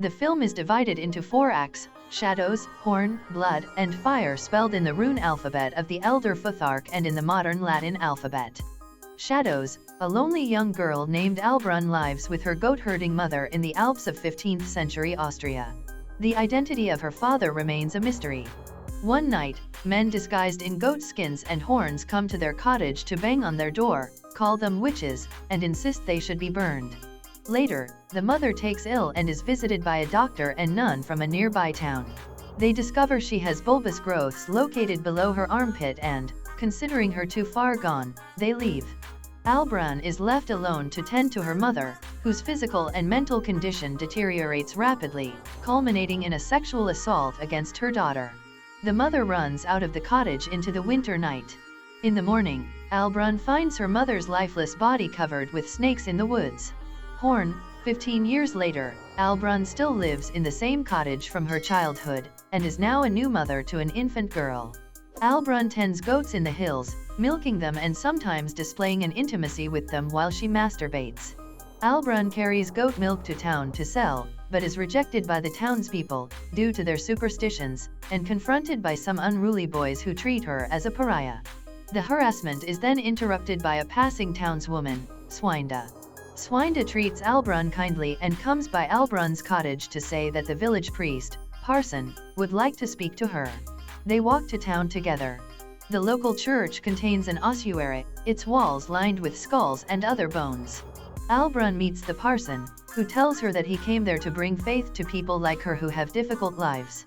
The film is divided into 4 acts: shadows, horn, blood, and fire, spelled in the rune alphabet of the Elder Futhark and in the modern Latin alphabet. Shadows: a lonely young girl named Albrun lives with her goat-herding mother in the Alps of 15th century Austria. The identity of her father remains a mystery. One night, men disguised in goat skins and horns come to their cottage to bang on their door, call them witches, and insist they should be burned. Later, the mother takes ill and is visited by a doctor and nun from a nearby town. They discover she has bulbous growths located below her armpit and, considering her too far gone, they leave. Albrun is left alone to tend to her mother, whose physical and mental condition deteriorates rapidly, culminating in a sexual assault against her daughter. The mother runs out of the cottage into the winter night. In the morning, Albrun finds her mother's lifeless body covered with snakes in the woods. Horn: 15 years later, Albrun still lives in the same cottage from her childhood, and is now a new mother to an infant girl. Albrun tends goats in the hills, milking them and sometimes displaying an intimacy with them while she masturbates. Albrun carries goat milk to town to sell, but is rejected by the townspeople, due to their superstitions, and confronted by some unruly boys who treat her as a pariah. The harassment is then interrupted by a passing townswoman, Swinde. Swinde treats Albrun kindly and comes by Albrun's cottage to say that the village priest, Parson, would like to speak to her. They walk to town together. The local church contains an ossuary, its walls lined with skulls and other bones. Albrun meets the parson, who tells her that he came there to bring faith to people like her who have difficult lives.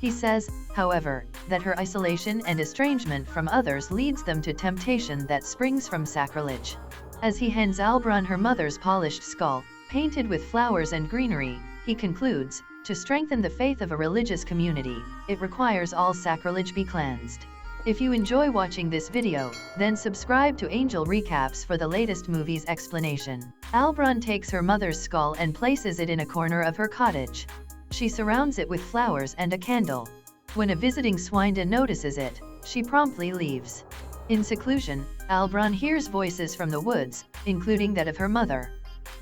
He says, however, that her isolation and estrangement from others leads them to temptation that springs from sacrilege. As he hands Albrun her mother's polished skull, painted with flowers and greenery, he concludes, to strengthen the faith of a religious community, it requires all sacrilege be cleansed. If you enjoy watching this video, then subscribe to Angel Recaps for the latest movies explanation. Albrun takes her mother's skull and places it in a corner of her cottage. She surrounds it with flowers and a candle. When a visiting Swinde notices it, she promptly leaves. In seclusion, Albrun hears voices from the woods, including that of her mother.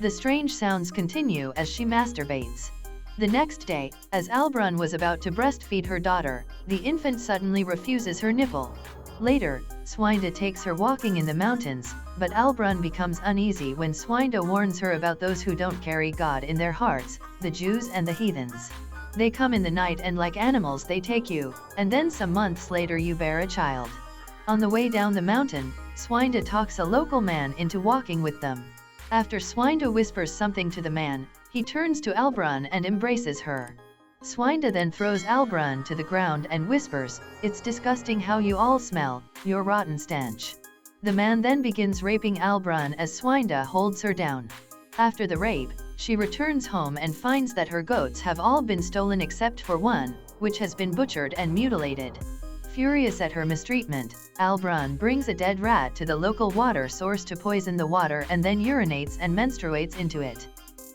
The strange sounds continue as she masturbates. The next day, as Albrun was about to breastfeed her daughter, the infant suddenly refuses her nipple. Later, Swinde takes her walking in the mountains, but Albrun becomes uneasy when Swinde warns her about those who don't carry God in their hearts, the Jews and the heathens. They come in the night and like animals they take you, and then some months later you bear a child. On the way down the mountain, Swinde talks a local man into walking with them. After Swinde whispers something to the man, he turns to Albrun and embraces her. Swinde then throws Albrun to the ground and whispers, "It's disgusting how you all smell, your rotten stench." The man then begins raping Albrun as Swinde holds her down. After the rape, she returns home and finds that her goats have all been stolen except for one, which has been butchered and mutilated. Furious at her mistreatment, Albrun brings a dead rat to the local water source to poison the water and then urinates and menstruates into it.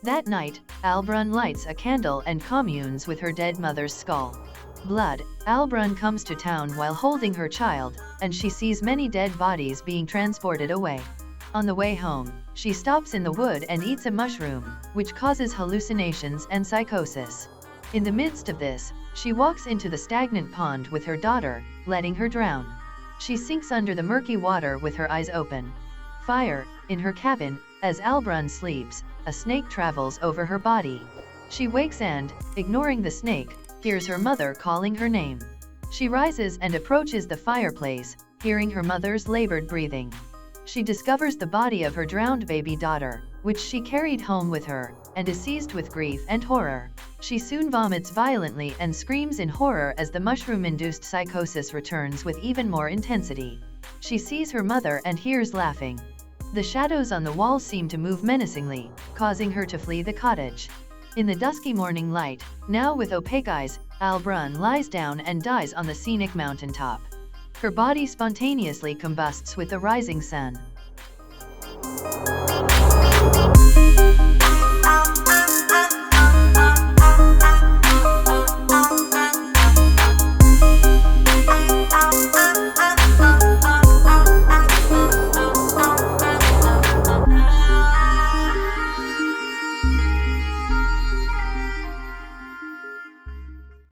That night, Albrun lights a candle and communes with her dead mother's skull. Blood: Albrun comes to town while holding her child, and she sees many dead bodies being transported away. On the way home, she stops in the wood and eats a mushroom, which causes hallucinations and psychosis. In the midst of this, she walks into the stagnant pond with her daughter, letting her drown. She sinks under the murky water with her eyes open. Fire: in her cabin, as Albrun sleeps, a snake travels over her body. She wakes and, ignoring the snake, hears her mother calling her name. She rises and approaches the fireplace, hearing her mother's labored breathing. She discovers the body of her drowned baby daughter, which she carried home with her, and is seized with grief and horror. She soon vomits violently and screams in horror as the mushroom-induced psychosis returns with even more intensity. She sees her mother and hears laughing. The shadows on the wall seem to move menacingly, causing her to flee the cottage. In the dusky morning light, now with opaque eyes, Albrun lies down and dies on the scenic mountaintop. Her body spontaneously combusts with the rising sun.